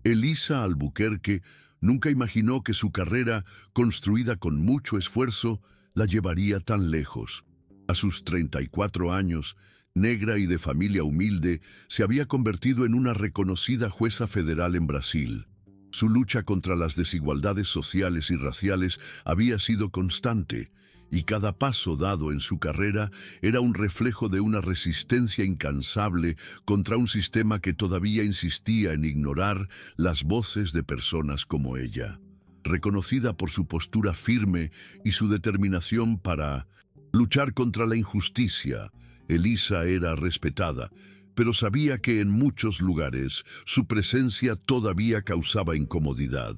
Elisa Albuquerque nunca imaginó que su carrera, construida con mucho esfuerzo, la llevaría tan lejos. A sus 34 años, negra y de familia humilde, se había convertido en una reconocida jueza federal en Brasil. Su lucha contra las desigualdades sociales y raciales había sido constante, y cada paso dado en su carrera era un reflejo de una resistencia incansable contra un sistema que todavía insistía en ignorar las voces de personas como ella. Reconocida por su postura firme y su determinación para luchar contra la injusticia, Elisa era respetada, pero sabía que en muchos lugares su presencia todavía causaba incomodidad.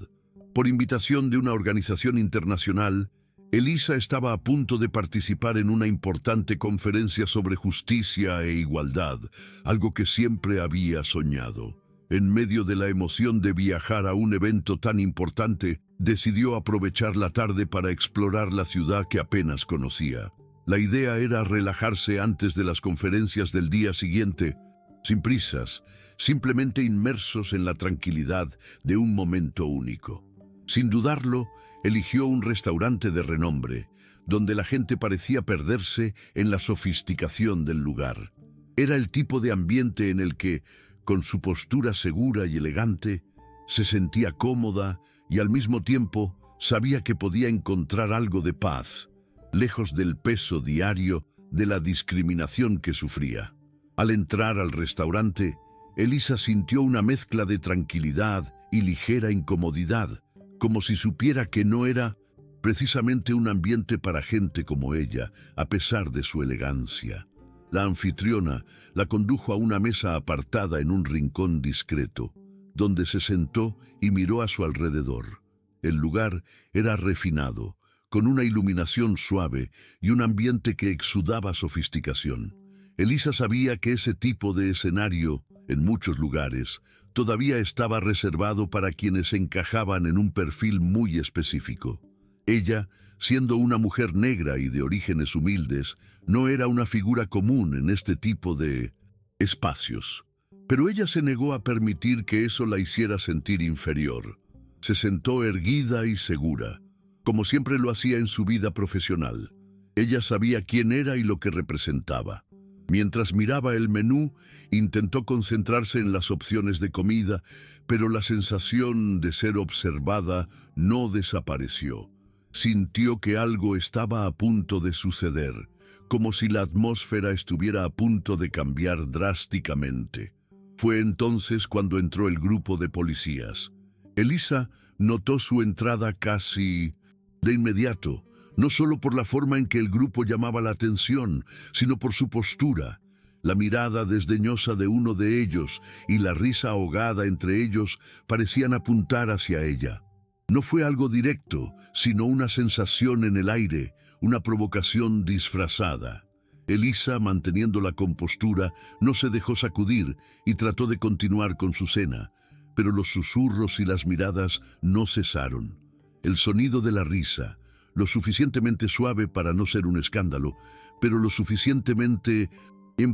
Por invitación de una organización internacional, Elisa estaba a punto de participar en una importante conferencia sobre justicia e igualdad, algo que siempre había soñado. En medio de la emoción de viajar a un evento tan importante, decidió aprovechar la tarde para explorar la ciudad que apenas conocía. La idea era relajarse antes de las conferencias del día siguiente, sin prisas, simplemente inmersos en la tranquilidad de un momento único. Sin dudarlo, eligió un restaurante de renombre, donde la gente parecía perderse en la sofisticación del lugar. Era el tipo de ambiente en el que, con su postura segura y elegante, se sentía cómoda y al mismo tiempo sabía que podía encontrar algo de paz, lejos del peso diario de la discriminación que sufría. Al entrar al restaurante, Elisa sintió una mezcla de tranquilidad y ligera incomodidad, como si supiera que no era precisamente un ambiente para gente como ella, a pesar de su elegancia. La anfitriona la condujo a una mesa apartada en un rincón discreto, donde se sentó y miró a su alrededor. El lugar era refinado, con una iluminación suave y un ambiente que exudaba sofisticación. Elisa sabía que ese tipo de escenario, en muchos lugares, todavía estaba reservado para quienes encajaban en un perfil muy específico. Ella, siendo una mujer negra y de orígenes humildes, no era una figura común en este tipo de espacios. Pero ella se negó a permitir que eso la hiciera sentir inferior. Se sentó erguida y segura, como siempre lo hacía en su vida profesional. Ella sabía quién era y lo que representaba. Mientras miraba el menú, intentó concentrarse en las opciones de comida, pero la sensación de ser observada no desapareció. Sintió que algo estaba a punto de suceder, como si la atmósfera estuviera a punto de cambiar drásticamente. Fue entonces cuando entró el grupo de policías. Elisa notó su entrada casi de inmediato, no solo por la forma en que el grupo llamaba la atención, sino por su postura. La mirada desdeñosa de uno de ellos y la risa ahogada entre ellos parecían apuntar hacia ella. No fue algo directo, sino una sensación en el aire, una provocación disfrazada. Elisa, manteniendo la compostura, no se dejó sacudir y trató de continuar con su cena, pero los susurros y las miradas no cesaron. El sonido de la risa, lo suficientemente suave para no ser un escándalo, pero lo suficientemente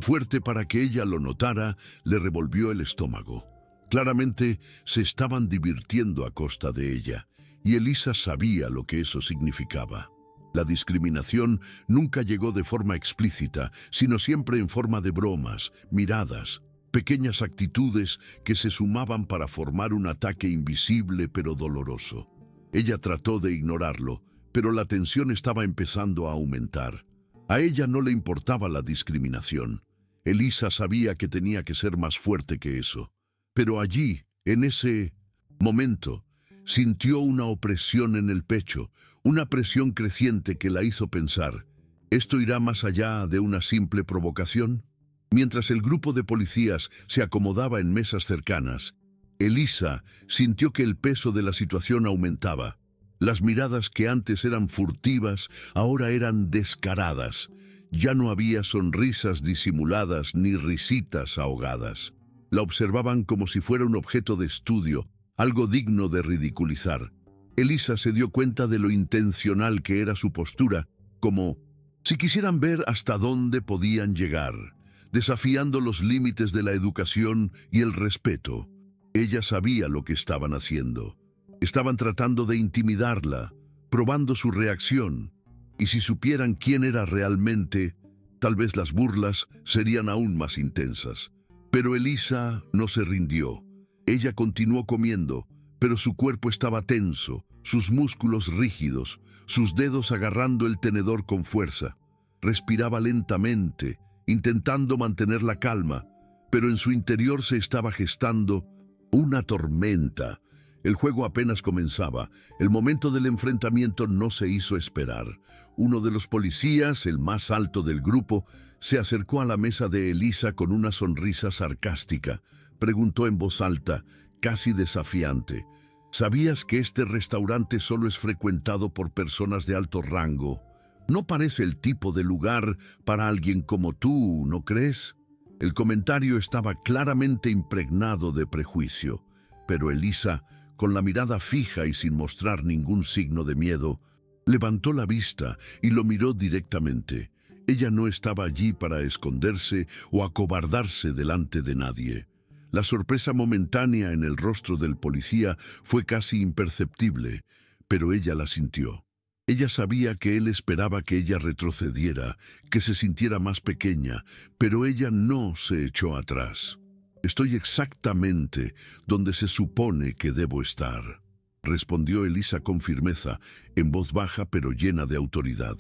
fuerte para que ella lo notara, le revolvió el estómago. Claramente se estaban divirtiendo a costa de ella, y Elisa sabía lo que eso significaba. La discriminación nunca llegó de forma explícita, sino siempre en forma de bromas, miradas, pequeñas actitudes que se sumaban para formar un ataque invisible pero doloroso. Ella trató de ignorarlo, pero la tensión estaba empezando a aumentar. A ella no le importaba la discriminación. Elisa sabía que tenía que ser más fuerte que eso. Pero allí, en ese momento, sintió una opresión en el pecho, una presión creciente que la hizo pensar, ¿esto irá más allá de una simple provocación? Mientras el grupo de policías se acomodaba en mesas cercanas, Elisa sintió que el peso de la situación aumentaba. Las miradas que antes eran furtivas, ahora eran descaradas. Ya no había sonrisas disimuladas ni risitas ahogadas. La observaban como si fuera un objeto de estudio, algo digno de ridiculizar. Elisa se dio cuenta de lo intencional que era su postura, como si quisieran ver hasta dónde podían llegar, desafiando los límites de la educación y el respeto. Ella sabía lo que estaban haciendo. Estaban tratando de intimidarla, probando su reacción. Y si supieran quién era realmente, tal vez las burlas serían aún más intensas. Pero Elisa no se rindió. Ella continuó comiendo, pero su cuerpo estaba tenso, sus músculos rígidos, sus dedos agarrando el tenedor con fuerza. Respiraba lentamente, intentando mantener la calma, pero en su interior se estaba gestando una tormenta. El juego apenas comenzaba. El momento del enfrentamiento no se hizo esperar. Uno de los policías, el más alto del grupo, se acercó a la mesa de Elisa con una sonrisa sarcástica. Preguntó en voz alta, casi desafiante: ¿sabías que este restaurante solo es frecuentado por personas de alto rango? No parece el tipo de lugar para alguien como tú, ¿no crees? El comentario estaba claramente impregnado de prejuicio, pero Elisa, con la mirada fija y sin mostrar ningún signo de miedo, levantó la vista y lo miró directamente. Ella no estaba allí para esconderse o acobardarse delante de nadie. La sorpresa momentánea en el rostro del policía fue casi imperceptible, pero ella la sintió. Ella sabía que él esperaba que ella retrocediera, que se sintiera más pequeña, pero ella no se echó atrás. «Estoy exactamente donde se supone que debo estar», respondió Elisa con firmeza, en voz baja pero llena de autoridad.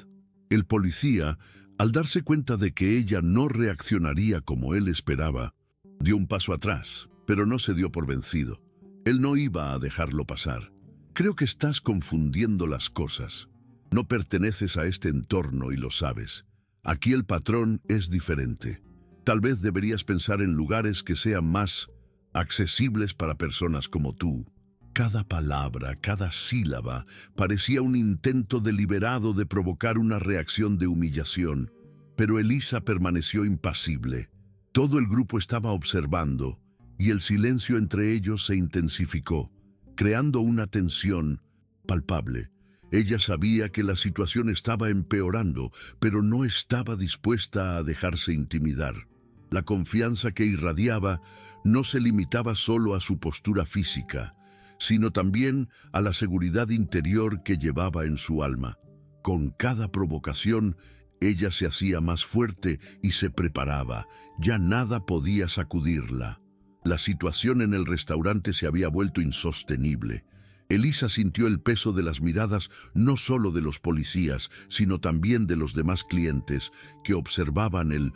El policía, al darse cuenta de que ella no reaccionaría como él esperaba, dio un paso atrás, pero no se dio por vencido. Él no iba a dejarlo pasar. «Creo que estás confundiendo las cosas. No perteneces a este entorno y lo sabes. Aquí el patrón es diferente. Tal vez deberías pensar en lugares que sean más accesibles para personas como tú». Cada palabra, cada sílaba, parecía un intento deliberado de provocar una reacción de humillación, pero Elisa permaneció impasible. Todo el grupo estaba observando, y el silencio entre ellos se intensificó, creando una tensión palpable. Ella sabía que la situación estaba empeorando, pero no estaba dispuesta a dejarse intimidar. La confianza que irradiaba no se limitaba solo a su postura física, sino también a la seguridad interior que llevaba en su alma. Con cada provocación, ella se hacía más fuerte y se preparaba. Ya nada podía sacudirla. La situación en el restaurante se había vuelto insostenible. Elisa sintió el peso de las miradas no solo de los policías, sino también de los demás clientes que observaban el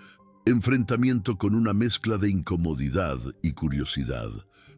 enfrentamiento con una mezcla de incomodidad y curiosidad.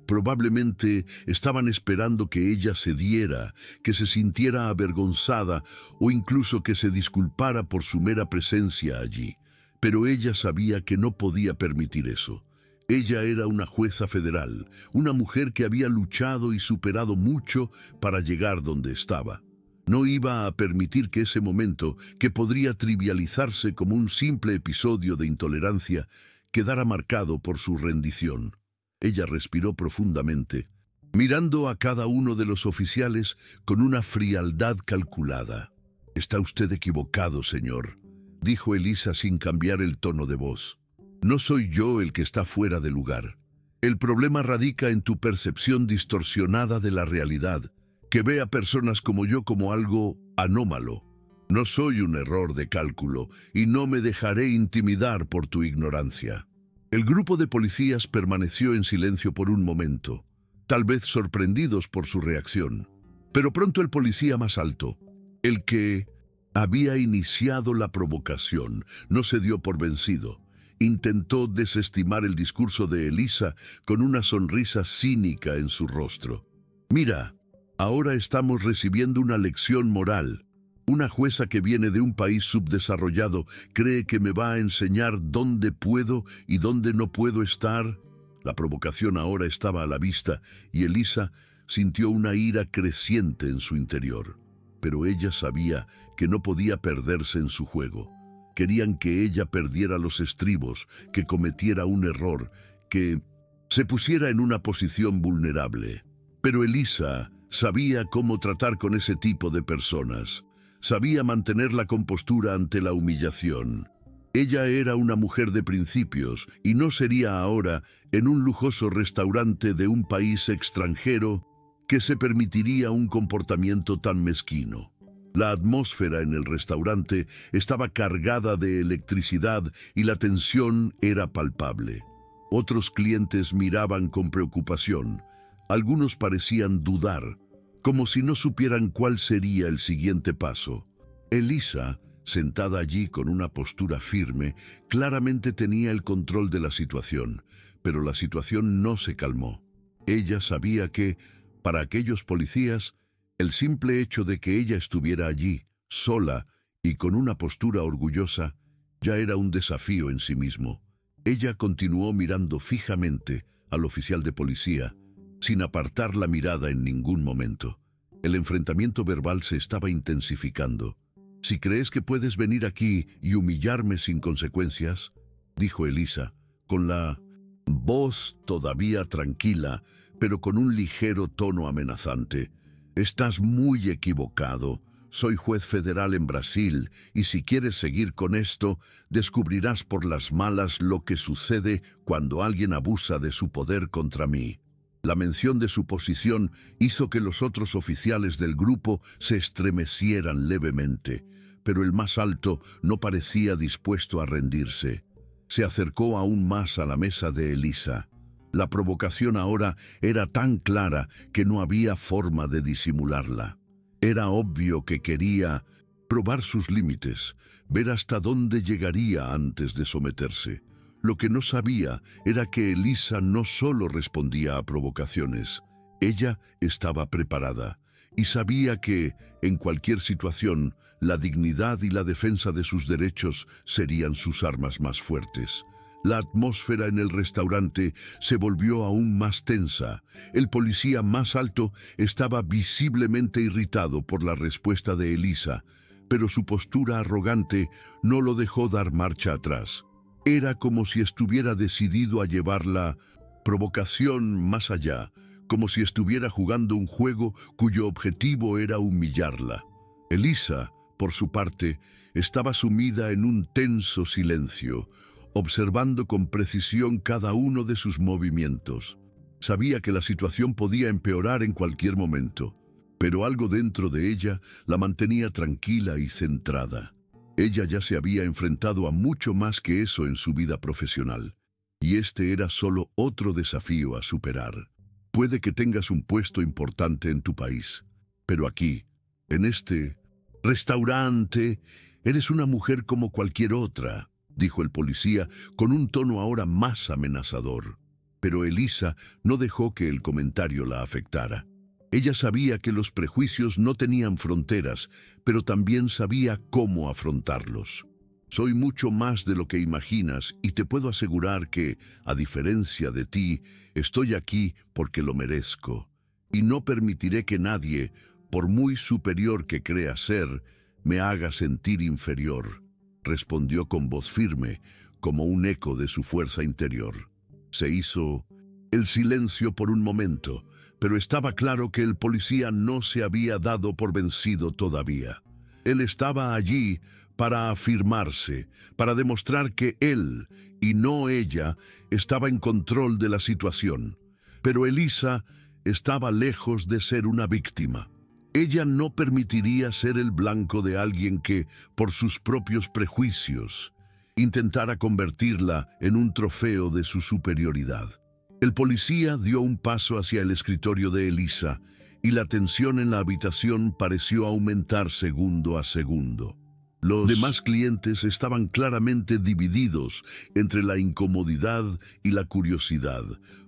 Probablemente estaban esperando que ella cediera, que se sintiera avergonzada o incluso que se disculpara por su mera presencia allí. Pero ella sabía que no podía permitir eso. Ella era una jueza federal, una mujer que había luchado y superado mucho para llegar donde estaba. No iba a permitir que ese momento, que podría trivializarse como un simple episodio de intolerancia, quedara marcado por su rendición. Ella respiró profundamente, mirando a cada uno de los oficiales con una frialdad calculada. «Está usted equivocado, señor», dijo Elisa sin cambiar el tono de voz. «No soy yo el que está fuera de lugar. El problema radica en tu percepción distorsionada de la realidad, que ve a personas como yo como algo anómalo. No soy un error de cálculo y no me dejaré intimidar por tu ignorancia». El grupo de policías permaneció en silencio por un momento, tal vez sorprendidos por su reacción. Pero pronto el policía más alto, el que había iniciado la provocación, no se dio por vencido. Intentó desestimar el discurso de Elisa con una sonrisa cínica en su rostro. «Mira, ahora estamos recibiendo una lección moral. Una jueza que viene de un país subdesarrollado cree que me va a enseñar dónde puedo y dónde no puedo estar». La provocación ahora estaba a la vista y Elisa sintió una ira creciente en su interior. Pero ella sabía que no podía perderse en su juego. Querían que ella perdiera los estribos, que cometiera un error, que se pusiera en una posición vulnerable. Pero Elisa sabía cómo tratar con ese tipo de personas. Sabía mantener la compostura ante la humillación. Ella era una mujer de principios y no sería ahora en un lujoso restaurante de un país extranjero que se permitiría un comportamiento tan mezquino. La atmósfera en el restaurante estaba cargada de electricidad y la tensión era palpable. Otros clientes miraban con preocupación. Algunos parecían dudar, como si no supieran cuál sería el siguiente paso. Elisa, sentada allí con una postura firme, claramente tenía el control de la situación, pero la situación no se calmó. Ella sabía que, para aquellos policías, el simple hecho de que ella estuviera allí, sola y con una postura orgullosa, ya era un desafío en sí mismo. Ella continuó mirando fijamente al oficial de policía, sin apartar la mirada en ningún momento. El enfrentamiento verbal se estaba intensificando. «Si crees que puedes venir aquí y humillarme sin consecuencias», dijo Elisa, con la voz todavía tranquila, pero con un ligero tono amenazante, «estás muy equivocado. Soy juez federal en Brasil y si quieres seguir con esto, descubrirás por las malas lo que sucede cuando alguien abusa de su poder contra mí». La mención de su posición hizo que los otros oficiales del grupo se estremecieran levemente, pero el más alto no parecía dispuesto a rendirse. Se acercó aún más a la mesa de Elisa. La provocación ahora era tan clara que no había forma de disimularla. Era obvio que quería probar sus límites, ver hasta dónde llegaría antes de someterse. Lo que no sabía era que Elisa no solo respondía a provocaciones, ella estaba preparada y sabía que, en cualquier situación, la dignidad y la defensa de sus derechos serían sus armas más fuertes. La atmósfera en el restaurante se volvió aún más tensa. El policía más alto estaba visiblemente irritado por la respuesta de Elisa, pero su postura arrogante no lo dejó dar marcha atrás. Era como si estuviera decidido a llevar la provocación más allá, como si estuviera jugando un juego cuyo objetivo era humillarla. Elisa, por su parte, estaba sumida en un tenso silencio, observando con precisión cada uno de sus movimientos. Sabía que la situación podía empeorar en cualquier momento, pero algo dentro de ella la mantenía tranquila y centrada. Ella ya se había enfrentado a mucho más que eso en su vida profesional, y este era solo otro desafío a superar. Puede que tengas un puesto importante en tu país, pero aquí, en este restaurante, eres una mujer como cualquier otra, dijo el policía con un tono ahora más amenazador. Pero Elisa no dejó que el comentario la afectara. Ella sabía que los prejuicios no tenían fronteras, pero también sabía cómo afrontarlos. Soy mucho más de lo que imaginas y te puedo asegurar que, a diferencia de ti, estoy aquí porque lo merezco. Y no permitiré que nadie, por muy superior que crea ser, me haga sentir inferior, respondió con voz firme, como un eco de su fuerza interior. Se hizo el silencio por un momento, pero estaba claro que el policía no se había dado por vencido todavía. Él estaba allí para afirmarse, para demostrar que él, y no ella, estaba en control de la situación. Pero Elisa estaba lejos de ser una víctima. Ella no permitiría ser el blanco de alguien que, por sus propios prejuicios, intentara convertirla en un trofeo de su superioridad. El policía dio un paso hacia el escritorio de Elisa y la tensión en la habitación pareció aumentar segundo a segundo. Los demás clientes estaban claramente divididos entre la incomodidad y la curiosidad,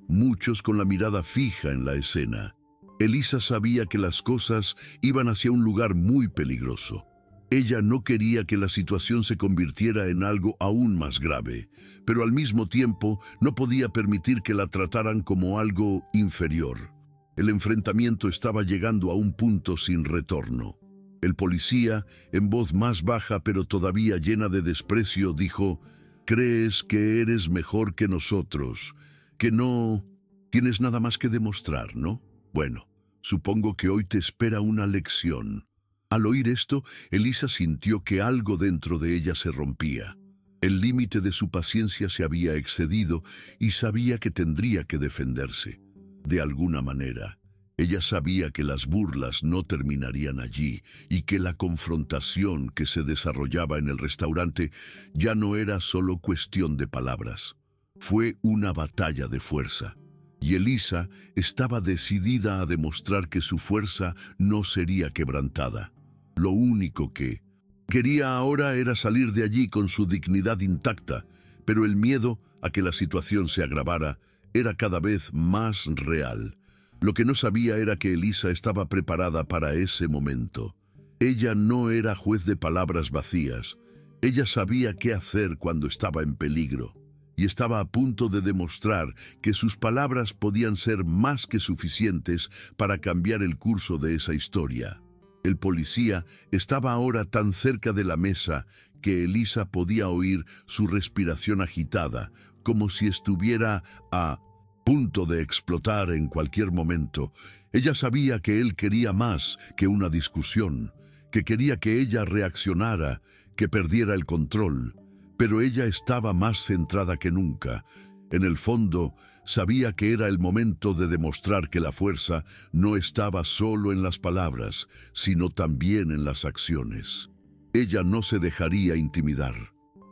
muchos con la mirada fija en la escena. Elisa sabía que las cosas iban hacia un lugar muy peligroso. Ella no quería que la situación se convirtiera en algo aún más grave, pero al mismo tiempo no podía permitir que la trataran como algo inferior. El enfrentamiento estaba llegando a un punto sin retorno. El policía, en voz más baja pero todavía llena de desprecio, dijo: «¿Crees que eres mejor que nosotros? ¿Que no tienes nada más que demostrar, no? Bueno, supongo que hoy te espera una lección». Al oír esto, Elisa sintió que algo dentro de ella se rompía. El límite de su paciencia se había excedido y sabía que tendría que defenderse. De alguna manera, ella sabía que las burlas no terminarían allí y que la confrontación que se desarrollaba en el restaurante ya no era solo cuestión de palabras. Fue una batalla de fuerza. Y Elisa estaba decidida a demostrar que su fuerza no sería quebrantada. Lo único que quería ahora era salir de allí con su dignidad intacta, pero el miedo a que la situación se agravara era cada vez más real. Lo que no sabía era que Elisa estaba preparada para ese momento. Ella no era juez de palabras vacías. Ella sabía qué hacer cuando estaba en peligro. Y estaba a punto de demostrar que sus palabras podían ser más que suficientes para cambiar el curso de esa historia. El policía estaba ahora tan cerca de la mesa que Elisa podía oír su respiración agitada, como si estuviera a punto de explotar en cualquier momento. Ella sabía que él quería más que una discusión, que quería que ella reaccionara, que perdiera el control. Pero ella estaba más centrada que nunca. En el fondo, sabía que era el momento de demostrar que la fuerza no estaba solo en las palabras, sino también en las acciones. Ella no se dejaría intimidar.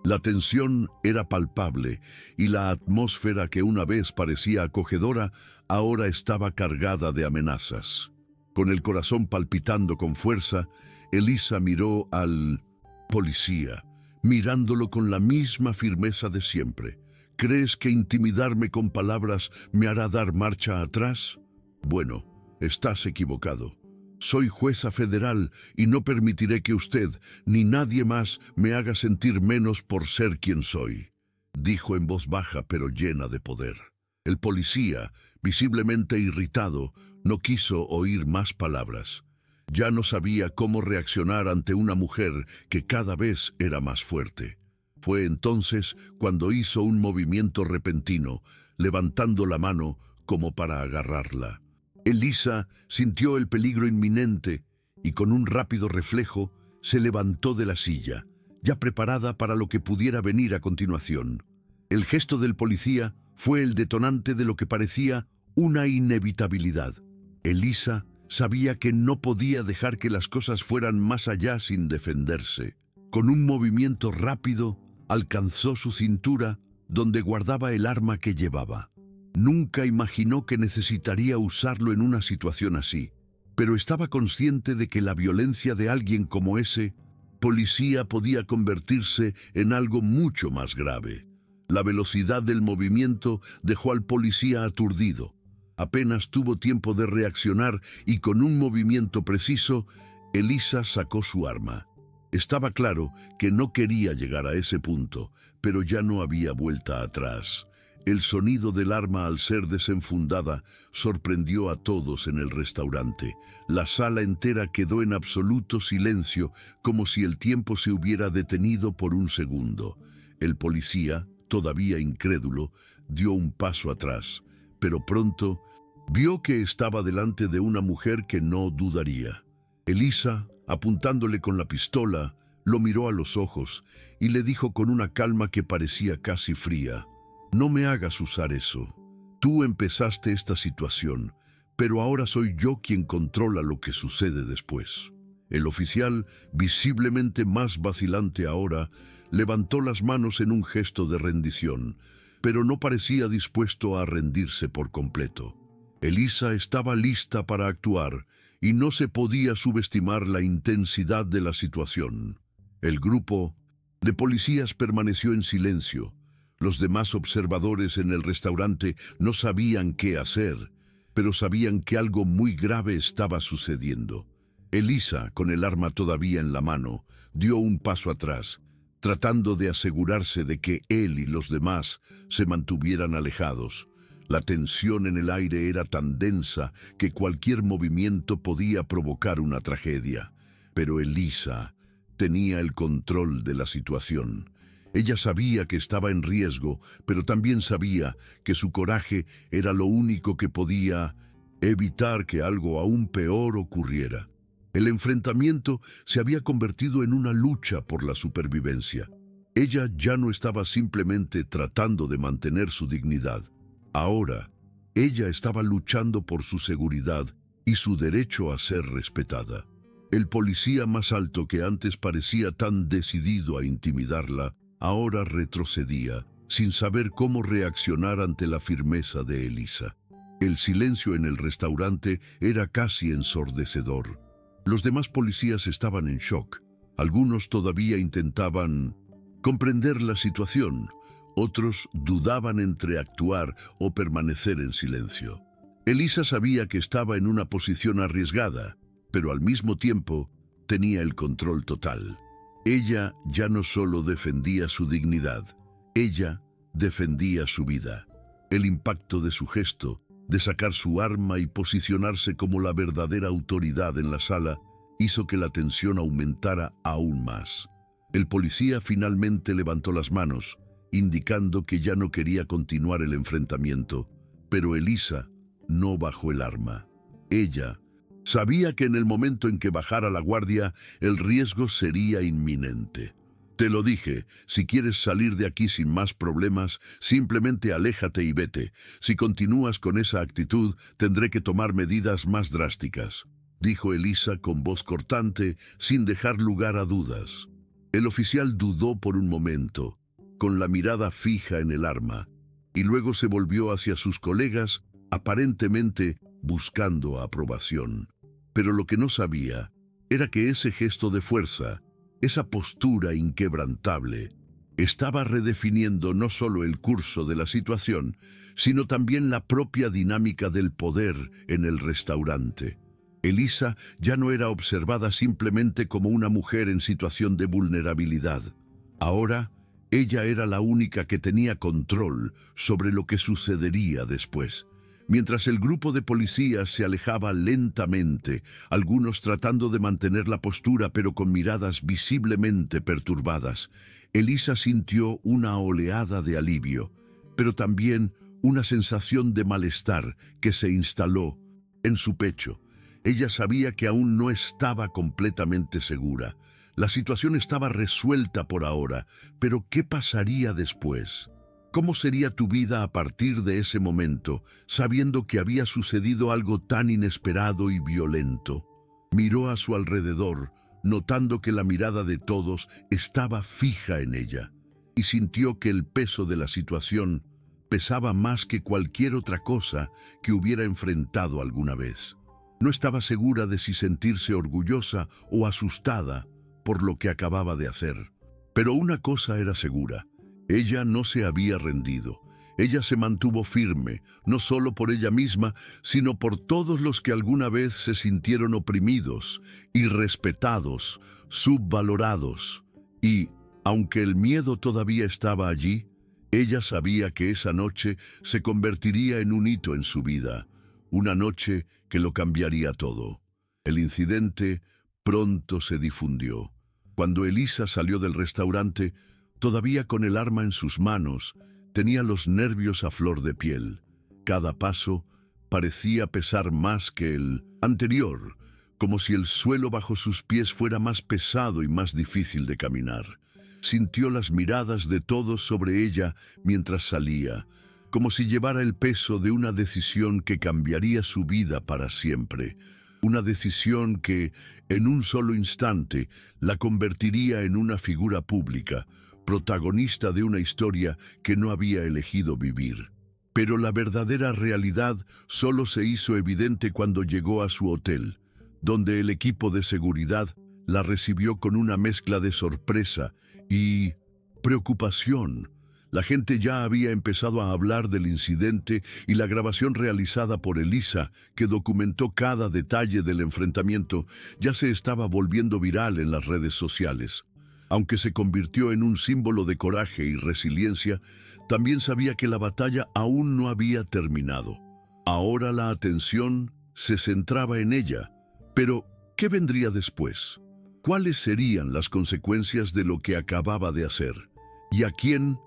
La tensión era palpable y la atmósfera que una vez parecía acogedora, ahora estaba cargada de amenazas. Con el corazón palpitando con fuerza, Elisa miró al policía, mirándolo con la misma firmeza de siempre. ¿Crees que intimidarme con palabras me hará dar marcha atrás? Bueno, estás equivocado. Soy jueza federal y no permitiré que usted ni nadie más me haga sentir menos por ser quien soy, dijo en voz baja pero llena de poder. El policía, visiblemente irritado, no quiso oír más palabras. Ya no sabía cómo reaccionar ante una mujer que cada vez era más fuerte. Fue entonces cuando hizo un movimiento repentino, levantando la mano como para agarrarla. Elisa sintió el peligro inminente y con un rápido reflejo se levantó de la silla, ya preparada para lo que pudiera venir a continuación. El gesto del policía fue el detonante de lo que parecía una inevitabilidad. Elisa sabía que no podía dejar que las cosas fueran más allá sin defenderse. Con un movimiento rápido, alcanzó su cintura, donde guardaba el arma que llevaba. Nunca imaginó que necesitaría usarlo en una situación así, pero estaba consciente de que la violencia de alguien como ese policía podía convertirse en algo mucho más grave. La velocidad del movimiento dejó al policía aturdido. Apenas tuvo tiempo de reaccionar y con un movimiento preciso, Elisa sacó su arma. Estaba claro que no quería llegar a ese punto, pero ya no había vuelta atrás. El sonido del arma al ser desenfundada sorprendió a todos en el restaurante. La sala entera quedó en absoluto silencio, como si el tiempo se hubiera detenido por un segundo. El policía, todavía incrédulo, dio un paso atrás, pero pronto vio que estaba delante de una mujer que no dudaría. Elisa, apuntándole con la pistola, lo miró a los ojos y le dijo con una calma que parecía casi fría: «No me hagas usar eso. Tú empezaste esta situación, pero ahora soy yo quien controla lo que sucede después». El oficial, visiblemente más vacilante ahora, levantó las manos en un gesto de rendición, pero no parecía dispuesto a rendirse por completo. Elisa estaba lista para actuar y no se podía subestimar la intensidad de la situación. El grupo de policías permaneció en silencio. Los demás observadores en el restaurante no sabían qué hacer, pero sabían que algo muy grave estaba sucediendo. Elisa, con el arma todavía en la mano, dio un paso atrás, tratando de asegurarse de que él y los demás se mantuvieran alejados. La tensión en el aire era tan densa que cualquier movimiento podía provocar una tragedia. Pero Elisa tenía el control de la situación. Ella sabía que estaba en riesgo, pero también sabía que su coraje era lo único que podía evitar que algo aún peor ocurriera. El enfrentamiento se había convertido en una lucha por la supervivencia. Ella ya no estaba simplemente tratando de mantener su dignidad. Ahora, ella estaba luchando por su seguridad y su derecho a ser respetada. El policía más alto que antes parecía tan decidido a intimidarla, ahora retrocedía, sin saber cómo reaccionar ante la firmeza de Elisa. El silencio en el restaurante era casi ensordecedor. Los demás policías estaban en shock. Algunos todavía intentaban comprender la situación. Otros dudaban entre actuar o permanecer en silencio. Elisa sabía que estaba en una posición arriesgada, pero al mismo tiempo tenía el control total. Ella ya no solo defendía su dignidad, ella defendía su vida. El impacto de su gesto, de sacar su arma y posicionarse como la verdadera autoridad en la sala, hizo que la tensión aumentara aún más. El policía finalmente levantó las manos, indicando que ya no quería continuar el enfrentamiento, pero Elisa no bajó el arma. Ella sabía que en el momento en que bajara la guardia, el riesgo sería inminente. Te lo dije, si quieres salir de aquí sin más problemas, simplemente aléjate y vete. Si continúas con esa actitud, tendré que tomar medidas más drásticas, dijo Elisa con voz cortante, sin dejar lugar a dudas. El oficial dudó por un momento, con la mirada fija en el arma, y luego se volvió hacia sus colegas, aparentemente buscando aprobación. Pero lo que no sabía era que ese gesto de fuerza, esa postura inquebrantable, estaba redefiniendo no solo el curso de la situación, sino también la propia dinámica del poder en el restaurante. Elisa ya no era observada simplemente como una mujer en situación de vulnerabilidad. Ahora, ella era la única que tenía control sobre lo que sucedería después. Mientras el grupo de policías se alejaba lentamente, algunos tratando de mantener la postura pero con miradas visiblemente perturbadas, Elisa sintió una oleada de alivio, pero también una sensación de malestar que se instaló en su pecho. Ella sabía que aún no estaba completamente segura. La situación estaba resuelta por ahora, pero ¿qué pasaría después? ¿Cómo sería tu vida a partir de ese momento, sabiendo que había sucedido algo tan inesperado y violento? Miró a su alrededor, notando que la mirada de todos estaba fija en ella, y sintió que el peso de la situación pesaba más que cualquier otra cosa que hubiera enfrentado alguna vez. No estaba segura de si sentirse orgullosa o asustada por lo que acababa de hacer. Pero una cosa era segura. Ella no se había rendido. Ella se mantuvo firme, no solo por ella misma, sino por todos los que alguna vez se sintieron oprimidos, irrespetados, subvalorados. Y, aunque el miedo todavía estaba allí, ella sabía que esa noche se convertiría en un hito en su vida, una noche que lo cambiaría todo. El incidente pronto se difundió. Cuando Elisa salió del restaurante, todavía con el arma en sus manos, tenía los nervios a flor de piel. Cada paso parecía pesar más que el anterior, como si el suelo bajo sus pies fuera más pesado y más difícil de caminar. Sintió las miradas de todos sobre ella mientras salía, como si llevara el peso de una decisión que cambiaría su vida para siempre. Una decisión que, en un solo instante, la convertiría en una figura pública, protagonista de una historia que no había elegido vivir. Pero la verdadera realidad solo se hizo evidente cuando llegó a su hotel, donde el equipo de seguridad la recibió con una mezcla de sorpresa y preocupación. La gente ya había empezado a hablar del incidente y la grabación realizada por Elisa, que documentó cada detalle del enfrentamiento, ya se estaba volviendo viral en las redes sociales. Aunque se convirtió en un símbolo de coraje y resiliencia, también sabía que la batalla aún no había terminado. Ahora la atención se centraba en ella. Pero, ¿qué vendría después? ¿Cuáles serían las consecuencias de lo que acababa de hacer? ¿Y a quién,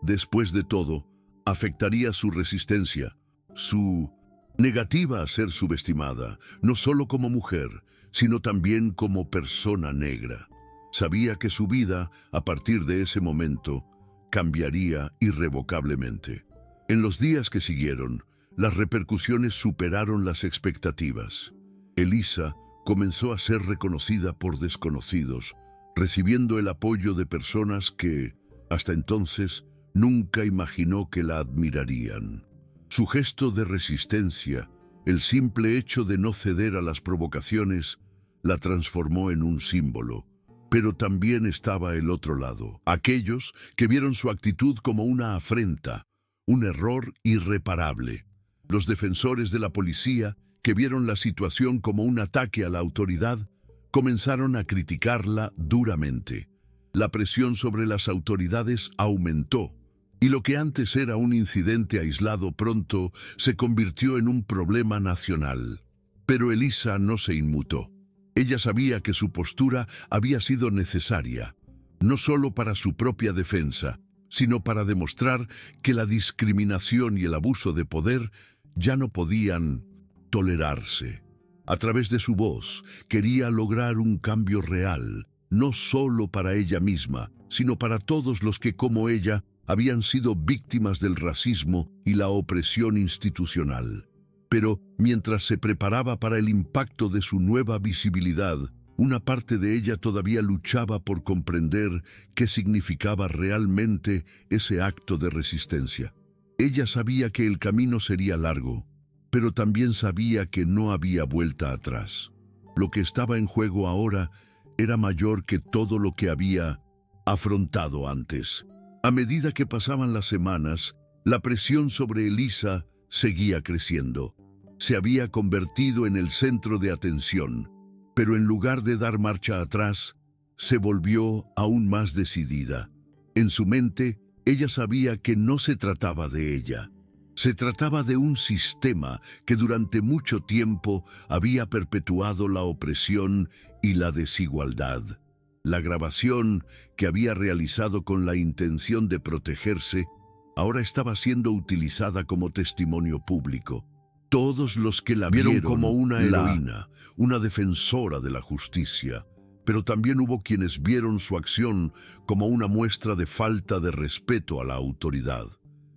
después de todo, afectaría su resistencia, su negativa a ser subestimada, no solo como mujer, sino también como persona negra? Sabía que su vida, a partir de ese momento, cambiaría irrevocablemente. En los días que siguieron, las repercusiones superaron las expectativas. Elisa comenzó a ser reconocida por desconocidos, recibiendo el apoyo de personas que, hasta entonces, nunca imaginó que la admirarían. Su gesto de resistencia, el simple hecho de no ceder a las provocaciones, la transformó en un símbolo. Pero también estaba el otro lado, aquellos que vieron su actitud como una afrenta, un error irreparable. Los defensores de la policía, que vieron la situación como un ataque a la autoridad, comenzaron a criticarla duramente. La presión sobre las autoridades aumentó, y lo que antes era un incidente aislado pronto se convirtió en un problema nacional. Pero Elisa no se inmutó. Ella sabía que su postura había sido necesaria, no solo para su propia defensa, sino para demostrar que la discriminación y el abuso de poder ya no podían tolerarse. A través de su voz, quería lograr un cambio real, no solo para ella misma, sino para todos los que, como ella, habían sido víctimas del racismo y la opresión institucional. Pero mientras se preparaba para el impacto de su nueva visibilidad, una parte de ella todavía luchaba por comprender qué significaba realmente ese acto de resistencia. Ella sabía que el camino sería largo, pero también sabía que no había vuelta atrás. Lo que estaba en juego ahora era mayor que todo lo que había afrontado antes. A medida que pasaban las semanas, la presión sobre Elisa seguía creciendo. Se había convertido en el centro de atención, pero en lugar de dar marcha atrás, se volvió aún más decidida. En su mente, ella sabía que no se trataba de ella. Se trataba de un sistema que durante mucho tiempo había perpetuado la opresión y la desigualdad. La grabación que había realizado con la intención de protegerse ahora estaba siendo utilizada como testimonio público. Todos los que la vieron como una heroína, una defensora de la justicia, pero también hubo quienes vieron su acción como una muestra de falta de respeto a la autoridad.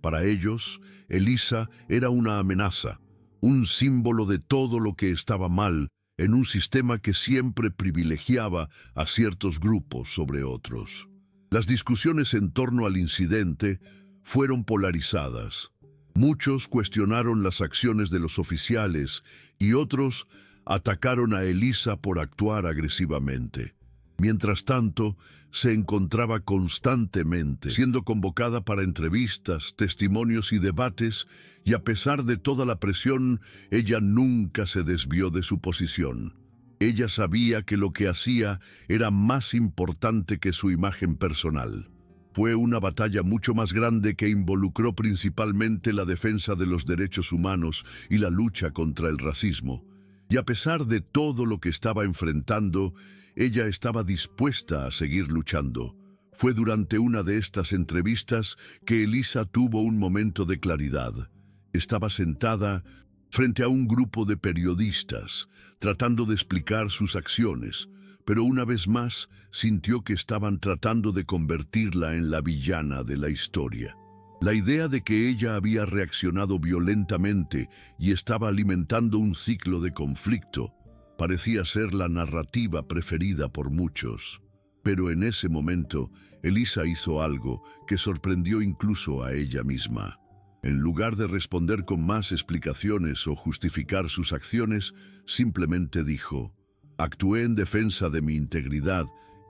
Para ellos, Elisa era una amenaza, un símbolo de todo lo que estaba mal en un sistema que siempre privilegiaba a ciertos grupos sobre otros. Las discusiones en torno al incidente fueron polarizadas. Muchos cuestionaron las acciones de los oficiales y otros atacaron a Elisa por actuar agresivamente. Mientras tanto, se encontraba constantemente siendo convocada para entrevistas, testimonios y debates, y a pesar de toda la presión, ella nunca se desvió de su posición. Ella sabía que lo que hacía era más importante que su imagen personal. Fue una batalla mucho más grande que involucró principalmente la defensa de los derechos humanos y la lucha contra el racismo. Y a pesar de todo lo que estaba enfrentando, ella estaba dispuesta a seguir luchando. Fue durante una de estas entrevistas que Elisa tuvo un momento de claridad. Estaba sentada frente a un grupo de periodistas, tratando de explicar sus acciones, pero una vez más sintió que estaban tratando de convertirla en la villana de la historia. La idea de que ella había reaccionado violentamente y estaba alimentando un ciclo de conflicto parecía ser la narrativa preferida por muchos. Pero en ese momento, Elisa hizo algo que sorprendió incluso a ella misma. En lugar de responder con más explicaciones o justificar sus acciones, simplemente dijo: «Actué en defensa de mi integridad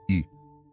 y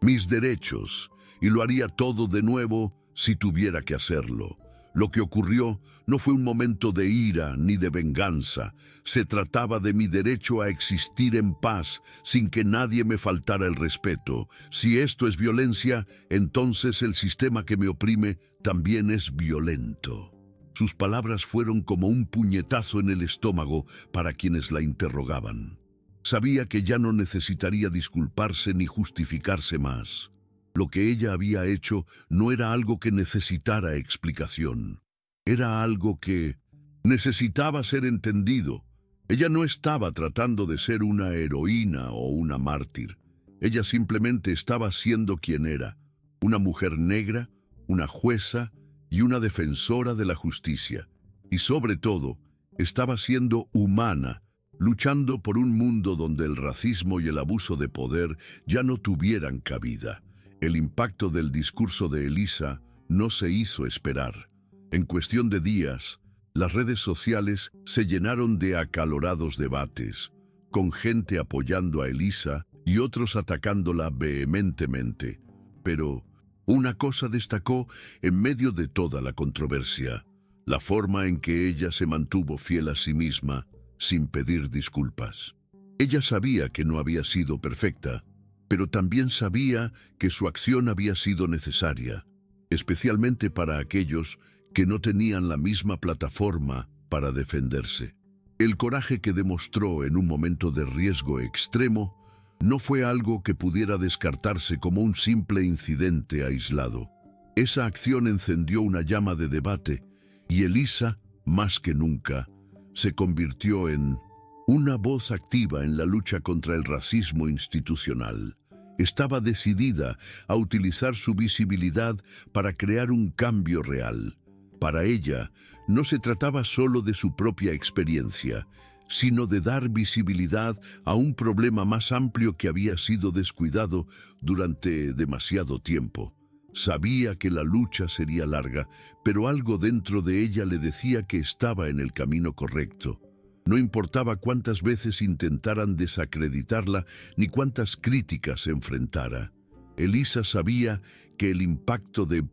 mis derechos, y lo haría todo de nuevo si tuviera que hacerlo. Lo que ocurrió no fue un momento de ira ni de venganza. Se trataba de mi derecho a existir en paz sin que nadie me faltara el respeto. Si esto es violencia, entonces el sistema que me oprime también es violento». Sus palabras fueron como un puñetazo en el estómago para quienes la interrogaban. Sabía que ya no necesitaría disculparse ni justificarse más. Lo que ella había hecho no era algo que necesitara explicación. Era algo que necesitaba ser entendido. Ella no estaba tratando de ser una heroína o una mártir. Ella simplemente estaba siendo quien era, una mujer negra, una jueza y una defensora de la justicia. Y sobre todo, estaba siendo humana, luchando por un mundo donde el racismo y el abuso de poder ya no tuvieran cabida. El impacto del discurso de Elisa no se hizo esperar. En cuestión de días, las redes sociales se llenaron de acalorados debates, con gente apoyando a Elisa y otros atacándola vehementemente. Pero una cosa destacó en medio de toda la controversia: la forma en que ella se mantuvo fiel a sí misma, sin pedir disculpas. Ella sabía que no había sido perfecta, pero también sabía que su acción había sido necesaria, especialmente para aquellos que no tenían la misma plataforma para defenderse. El coraje que demostró en un momento de riesgo extremo no fue algo que pudiera descartarse como un simple incidente aislado. Esa acción encendió una llama de debate y Elisa, más que nunca, se convirtió en una voz activa en la lucha contra el racismo institucional. Estaba decidida a utilizar su visibilidad para crear un cambio real. Para ella, no se trataba solo de su propia experiencia, sino de dar visibilidad a un problema más amplio que había sido descuidado durante demasiado tiempo. Sabía que la lucha sería larga, pero algo dentro de ella le decía que estaba en el camino correcto. No importaba cuántas veces intentaran desacreditarla ni cuántas críticas enfrentara. Elisa sabía que el impacto de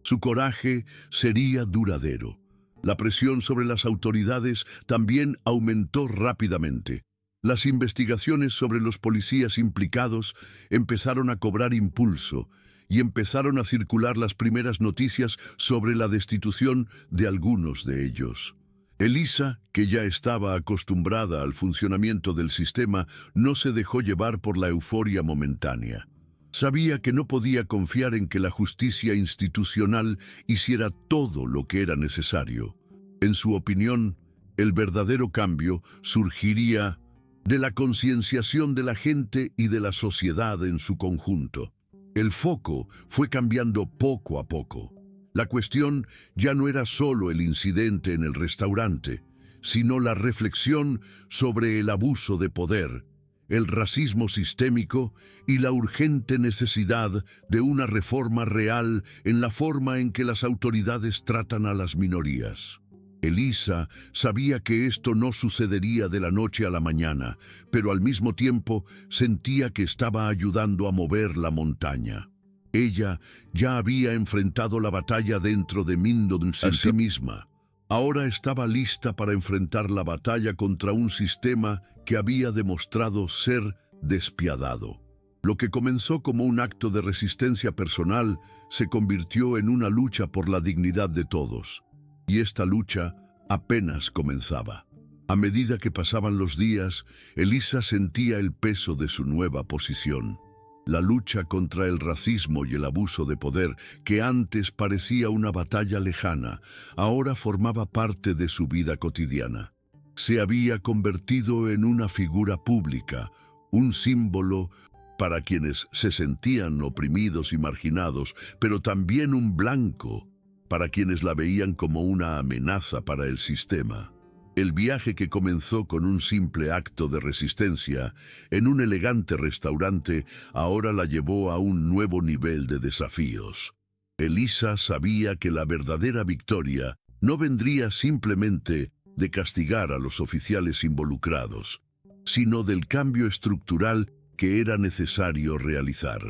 su coraje sería duradero. La presión sobre las autoridades también aumentó rápidamente. Las investigaciones sobre los policías implicados empezaron a cobrar impulso y empezaron a circular las primeras noticias sobre la destitución de algunos de ellos. Elisa, que ya estaba acostumbrada al funcionamiento del sistema, no se dejó llevar por la euforia momentánea. Sabía que no podía confiar en que la justicia institucional hiciera todo lo que era necesario. En su opinión, el verdadero cambio surgiría de la concienciación de la gente y de la sociedad en su conjunto. El foco fue cambiando poco a poco. La cuestión ya no era solo el incidente en el restaurante, sino la reflexión sobre el abuso de poder, el racismo sistémico y la urgente necesidad de una reforma real en la forma en que las autoridades tratan a las minorías. Elisa sabía que esto no sucedería de la noche a la mañana, pero al mismo tiempo sentía que estaba ayudando a mover la montaña. Ella ya había enfrentado la batalla dentro de Minden a sí misma. Ahora estaba lista para enfrentar la batalla contra un sistema que había demostrado ser despiadado. Lo que comenzó como un acto de resistencia personal se convirtió en una lucha por la dignidad de todos. Y esta lucha apenas comenzaba. A medida que pasaban los días, Elisa sentía el peso de su nueva posición. La lucha contra el racismo y el abuso de poder, que antes parecía una batalla lejana, ahora formaba parte de su vida cotidiana. Se había convertido en una figura pública, un símbolo para quienes se sentían oprimidos y marginados, pero también un blanco para quienes la veían como una amenaza para el sistema. El viaje, que comenzó con un simple acto de resistencia en un elegante restaurante, ahora la llevó a un nuevo nivel de desafíos. Elisa sabía que la verdadera victoria no vendría simplemente de castigar a los oficiales involucrados, sino del cambio estructural que era necesario realizar.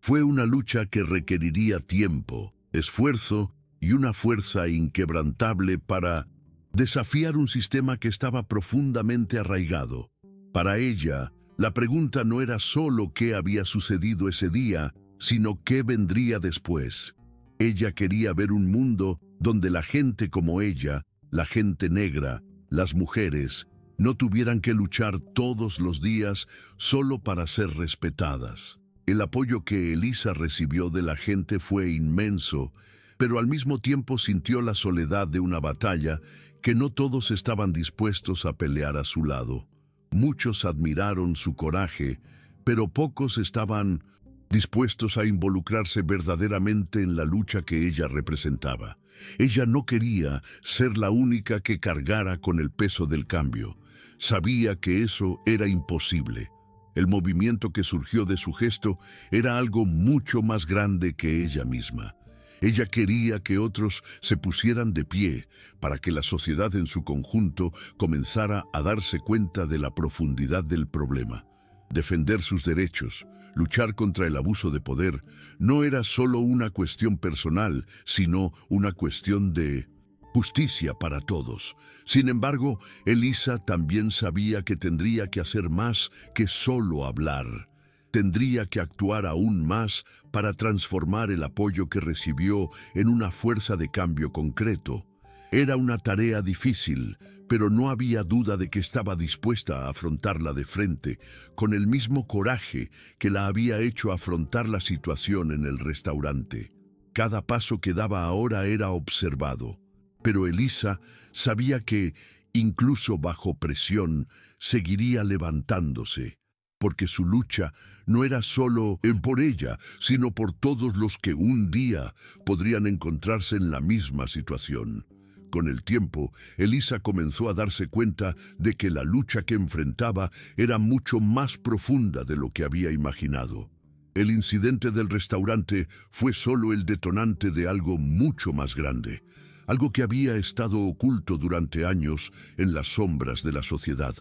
Fue una lucha que requeriría tiempo, esfuerzo y una fuerza inquebrantable para desafiar un sistema que estaba profundamente arraigado. Para ella, la pregunta no era solo qué había sucedido ese día, sino qué vendría después. Ella quería ver un mundo donde la gente como ella, la gente negra, las mujeres, no tuvieran que luchar todos los días solo para ser respetadas. El apoyo que Elisa recibió de la gente fue inmenso, pero al mismo tiempo sintió la soledad de una batalla que no todos estaban dispuestos a pelear a su lado. Muchos admiraron su coraje, pero pocos estaban dispuestos a involucrarse verdaderamente en la lucha que ella representaba. Ella no quería ser la única que cargara con el peso del cambio. Sabía que eso era imposible. El movimiento que surgió de su gesto era algo mucho más grande que ella misma. Ella quería que otros se pusieran de pie para que la sociedad en su conjunto comenzara a darse cuenta de la profundidad del problema. Defender sus derechos, luchar contra el abuso de poder, no era solo una cuestión personal, sino una cuestión de justicia para todos. Sin embargo, Elisa también sabía que tendría que hacer más que solo hablar. Tendría que actuar aún más para transformar el apoyo que recibió en una fuerza de cambio concreto. Era una tarea difícil, pero no había duda de que estaba dispuesta a afrontarla de frente, con el mismo coraje que la había hecho afrontar la situación en el restaurante. Cada paso que daba ahora era observado, pero Elisa sabía que, incluso bajo presión, seguiría levantándose, porque su lucha no era solo por ella, sino por todos los que un día podrían encontrarse en la misma situación. Con el tiempo, Elisa comenzó a darse cuenta de que la lucha que enfrentaba era mucho más profunda de lo que había imaginado. El incidente del restaurante fue solo el detonante de algo mucho más grande, algo que había estado oculto durante años en las sombras de la sociedad.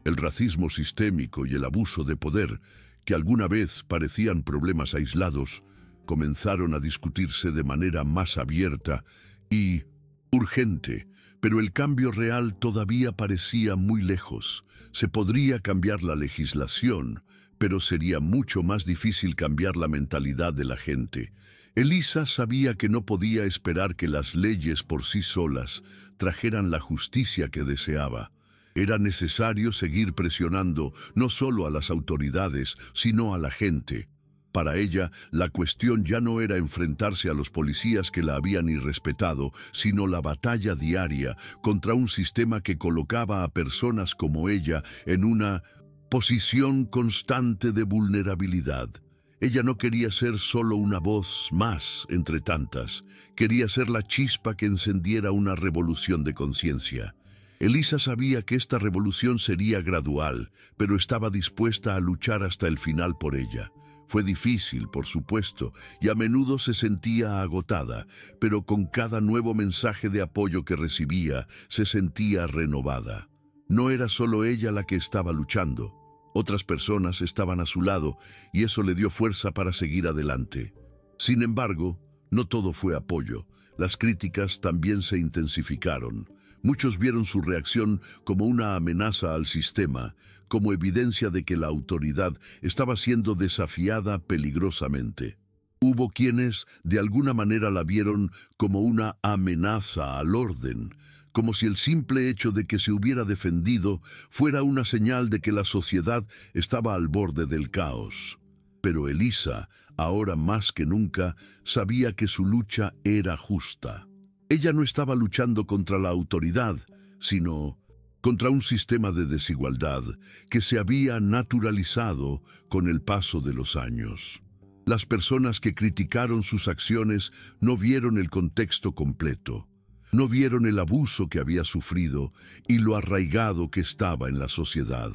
El racismo sistémico y el abuso de poder, que alguna vez parecían problemas aislados, comenzaron a discutirse de manera más abierta y urgente, pero el cambio real todavía parecía muy lejos. Se podría cambiar la legislación, pero sería mucho más difícil cambiar la mentalidad de la gente. Elisa sabía que no podía esperar que las leyes por sí solas trajeran la justicia que deseaba. Era necesario seguir presionando no solo a las autoridades, sino a la gente. Para ella, la cuestión ya no era enfrentarse a los policías que la habían irrespetado, sino la batalla diaria contra un sistema que colocaba a personas como ella en una posición constante de vulnerabilidad. Ella no quería ser solo una voz más entre tantas. Quería ser la chispa que encendiera una revolución de conciencia. Elisa sabía que esta revolución sería gradual, pero estaba dispuesta a luchar hasta el final por ella. Fue difícil, por supuesto, y a menudo se sentía agotada, pero con cada nuevo mensaje de apoyo que recibía, se sentía renovada. No era solo ella la que estaba luchando. Otras personas estaban a su lado, y eso le dio fuerza para seguir adelante. Sin embargo, no todo fue apoyo. Las críticas también se intensificaron. Muchos vieron su reacción como una amenaza al sistema, como evidencia de que la autoridad estaba siendo desafiada peligrosamente. Hubo quienes, de alguna manera, la vieron como una amenaza al orden, como si el simple hecho de que se hubiera defendido fuera una señal de que la sociedad estaba al borde del caos. Pero Elisa, ahora más que nunca, sabía que su lucha era justa. Ella no estaba luchando contra la autoridad, sino contra un sistema de desigualdad que se había naturalizado con el paso de los años. Las personas que criticaron sus acciones no vieron el contexto completo, no vieron el abuso que había sufrido y lo arraigado que estaba en la sociedad.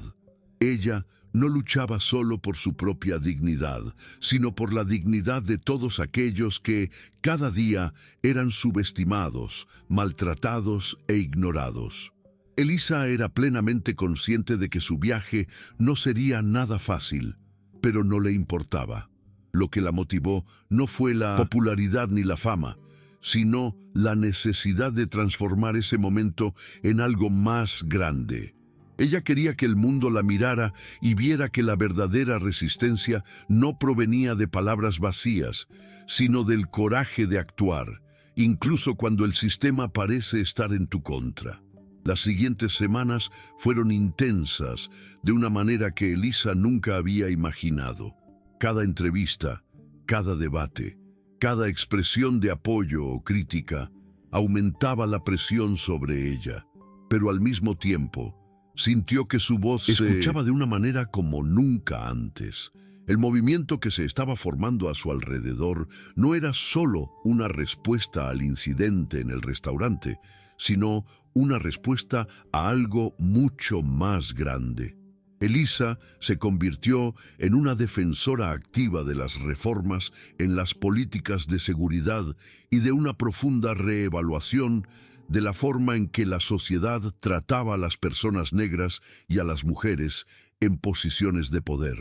Ella no luchaba solo por su propia dignidad, sino por la dignidad de todos aquellos que, cada día, eran subestimados, maltratados e ignorados. Elisa era plenamente consciente de que su viaje no sería nada fácil, pero no le importaba. Lo que la motivó no fue la popularidad ni la fama, sino la necesidad de transformar ese momento en algo más grande. Ella quería que el mundo la mirara y viera que la verdadera resistencia no provenía de palabras vacías, sino del coraje de actuar, incluso cuando el sistema parece estar en tu contra. Las siguientes semanas fueron intensas, de una manera que Elisa nunca había imaginado. Cada entrevista, cada debate, cada expresión de apoyo o crítica aumentaba la presión sobre ella, pero al mismo tiempo Sintió que su voz se escuchaba de una manera como nunca antes. El movimiento que se estaba formando a su alrededor no era solo una respuesta al incidente en el restaurante, sino una respuesta a algo mucho más grande. Elisa se convirtió en una defensora activa de las reformas en las políticas de seguridad y de una profunda reevaluación de la forma en que la sociedad trataba a las personas negras y a las mujeres en posiciones de poder.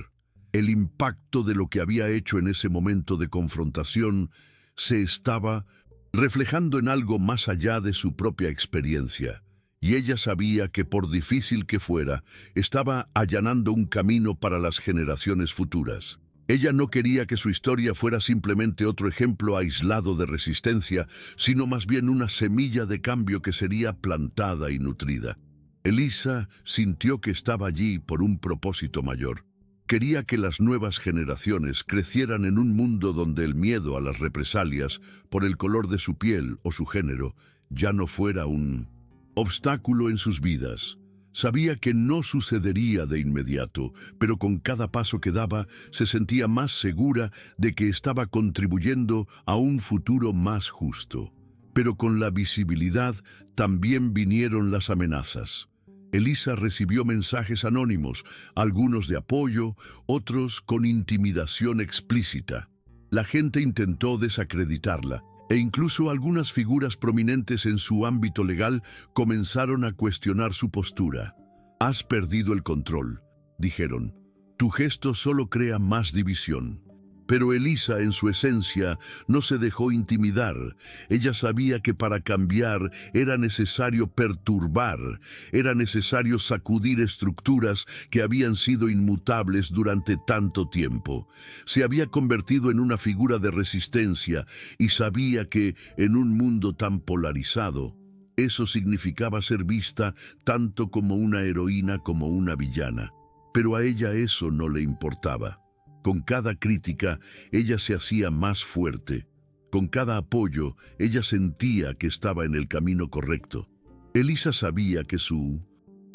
El impacto de lo que había hecho en ese momento de confrontación se estaba reflejando en algo más allá de su propia experiencia, y ella sabía que por difícil que fuera, estaba allanando un camino para las generaciones futuras. Ella no quería que su historia fuera simplemente otro ejemplo aislado de resistencia, sino más bien una semilla de cambio que sería plantada y nutrida. Elisa sintió que estaba allí por un propósito mayor. Quería que las nuevas generaciones crecieran en un mundo donde el miedo a las represalias por el color de su piel o su género ya no fuera un obstáculo en sus vidas. Sabía que no sucedería de inmediato, pero con cada paso que daba se sentía más segura de que estaba contribuyendo a un futuro más justo. Pero con la visibilidad también vinieron las amenazas. Elisa recibió mensajes anónimos, algunos de apoyo, otros con intimidación explícita. La gente intentó desacreditarla, e incluso algunas figuras prominentes en su ámbito legal comenzaron a cuestionar su postura. «Has perdido el control», dijeron. «Tu gesto solo crea más división». Pero Elisa, en su esencia, no se dejó intimidar. Ella sabía que para cambiar era necesario perturbar, era necesario sacudir estructuras que habían sido inmutables durante tanto tiempo. Se había convertido en una figura de resistencia y sabía que, en un mundo tan polarizado, eso significaba ser vista tanto como una heroína como una villana. Pero a ella eso no le importaba. Con cada crítica, ella se hacía más fuerte. Con cada apoyo, ella sentía que estaba en el camino correcto. Elisa sabía que su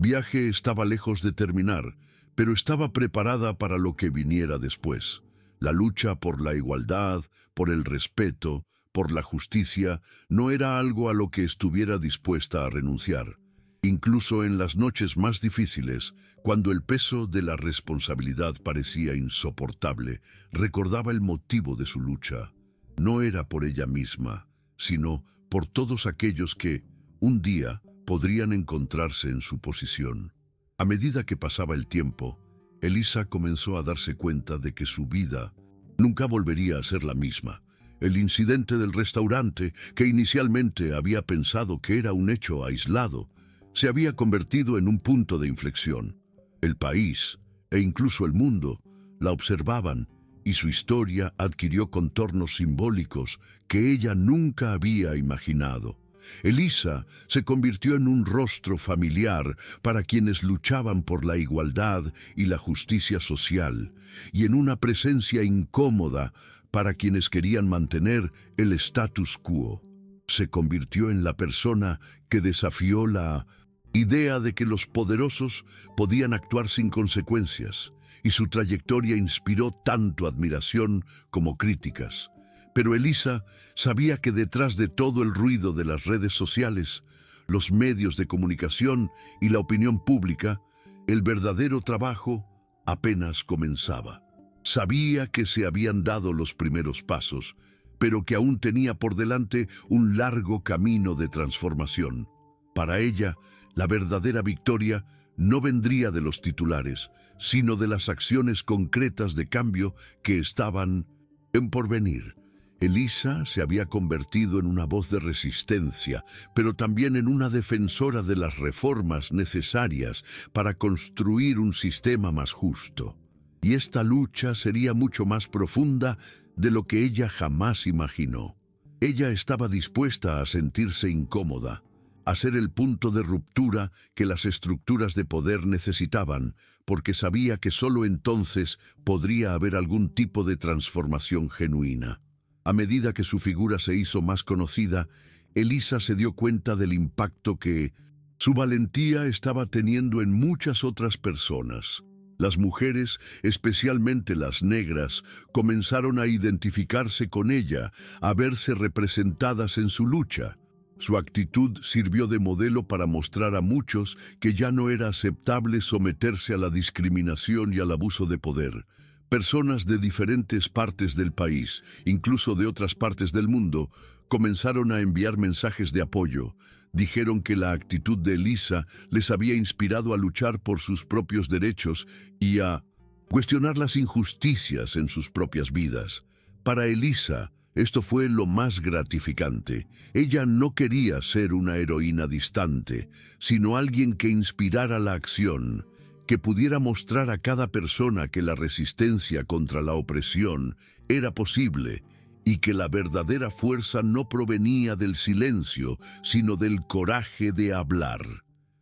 viaje estaba lejos de terminar, pero estaba preparada para lo que viniera después. La lucha por la igualdad, por el respeto, por la justicia, no era algo a lo que estuviera dispuesta a renunciar. Incluso en las noches más difíciles, cuando el peso de la responsabilidad parecía insoportable, recordaba el motivo de su lucha. No era por ella misma, sino por todos aquellos que, un día, podrían encontrarse en su posición. A medida que pasaba el tiempo, Elisa comenzó a darse cuenta de que su vida nunca volvería a ser la misma. El incidente del restaurante, que inicialmente había pensado que era un hecho aislado, se había convertido en un punto de inflexión. El país, e incluso el mundo, la observaban, y su historia adquirió contornos simbólicos que ella nunca había imaginado. Elisa se convirtió en un rostro familiar para quienes luchaban por la igualdad y la justicia social, y en una presencia incómoda para quienes querían mantener el status quo. Se convirtió en la persona que desafió la idea de que los poderosos podían actuar sin consecuencias, y su trayectoria inspiró tanto admiración como críticas. Pero Elisa sabía que detrás de todo el ruido de las redes sociales, los medios de comunicación y la opinión pública, el verdadero trabajo apenas comenzaba. Sabía que se habían dado los primeros pasos, pero que aún tenía por delante un largo camino de transformación. Para ella, la verdadera victoria no vendría de los titulares, sino de las acciones concretas de cambio que estaban en porvenir. Elisa se había convertido en una voz de resistencia, pero también en una defensora de las reformas necesarias para construir un sistema más justo. Y esta lucha sería mucho más profunda de lo que ella jamás imaginó. Ella estaba dispuesta a sentirse incómoda, a ser el punto de ruptura que las estructuras de poder necesitaban, porque sabía que solo entonces podría haber algún tipo de transformación genuina. A medida que su figura se hizo más conocida, Elisa se dio cuenta del impacto que Su valentía estaba teniendo en muchas otras personas. Las mujeres, especialmente las negras, comenzaron a identificarse con ella, a verse representadas en su lucha. Su actitud sirvió de modelo para mostrar a muchos que ya no era aceptable someterse a la discriminación y al abuso de poder. Personas de diferentes partes del país, incluso de otras partes del mundo, comenzaron a enviar mensajes de apoyo. Dijeron que la actitud de Elisa les había inspirado a luchar por sus propios derechos y a cuestionar las injusticias en sus propias vidas. Para Elisa, esto fue lo más gratificante. Ella no quería ser una heroína distante, sino alguien que inspirara la acción, que pudiera mostrar a cada persona que la resistencia contra la opresión era posible y que la verdadera fuerza no provenía del silencio, sino del coraje de hablar.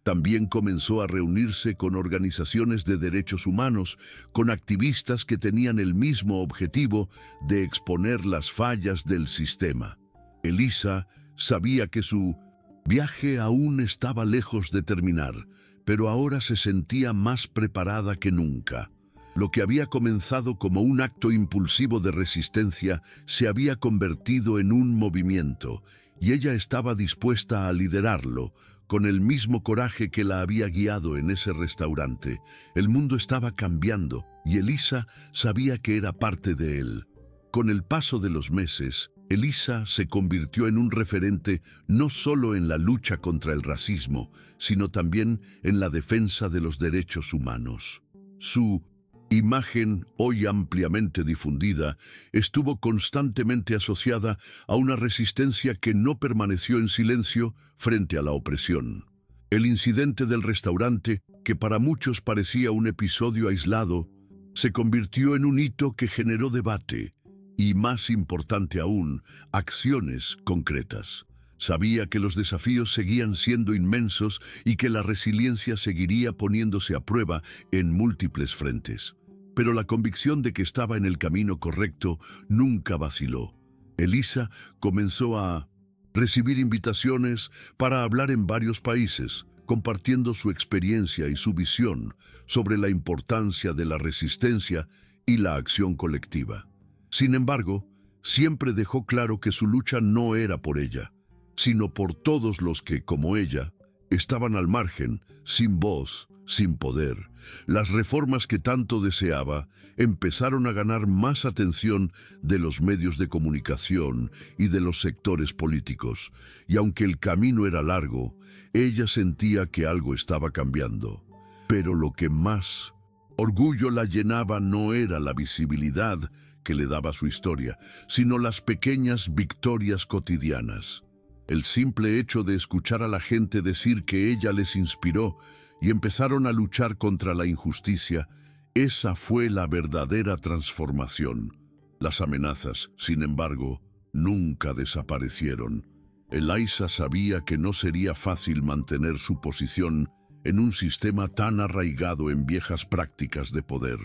También comenzó a reunirse con organizaciones de derechos humanos, con activistas que tenían el mismo objetivo de exponer las fallas del sistema. Elisa sabía que su viaje aún estaba lejos de terminar, pero ahora se sentía más preparada que nunca. Lo que había comenzado como un acto impulsivo de resistencia se había convertido en un movimiento, y ella estaba dispuesta a liderarlo, con el mismo coraje que la había guiado en ese restaurante. El mundo estaba cambiando, y Elisa sabía que era parte de él. Con el paso de los meses, Elisa se convirtió en un referente no solo en la lucha contra el racismo, sino también en la defensa de los derechos humanos. Su imagen, hoy ampliamente difundida, estuvo constantemente asociada a una resistencia que no permaneció en silencio frente a la opresión. El incidente del restaurante, que para muchos parecía un episodio aislado, se convirtió en un hito que generó debate y, más importante aún, acciones concretas. Sabía que los desafíos seguían siendo inmensos y que la resiliencia seguiría poniéndose a prueba en múltiples frentes. Pero la convicción de que estaba en el camino correcto nunca vaciló. Elisa comenzó a recibir invitaciones para hablar en varios países, compartiendo su experiencia y su visión sobre la importancia de la resistencia y la acción colectiva. Sin embargo, siempre dejó claro que su lucha no era por ella, sino por todos los que, como ella, estaban al margen, sin voz, sin poder. Las reformas que tanto deseaba empezaron a ganar más atención de los medios de comunicación y de los sectores políticos, y aunque el camino era largo, ella sentía que algo estaba cambiando. Pero lo que más orgullo la llenaba no era la visibilidad que le daba su historia, sino las pequeñas victorias cotidianas. El simple hecho de escuchar a la gente decir que ella les inspiró y empezaron a luchar contra la injusticia, esa fue la verdadera transformación. Las amenazas, sin embargo, nunca desaparecieron. Elisa sabía que no sería fácil mantener su posición en un sistema tan arraigado en viejas prácticas de poder.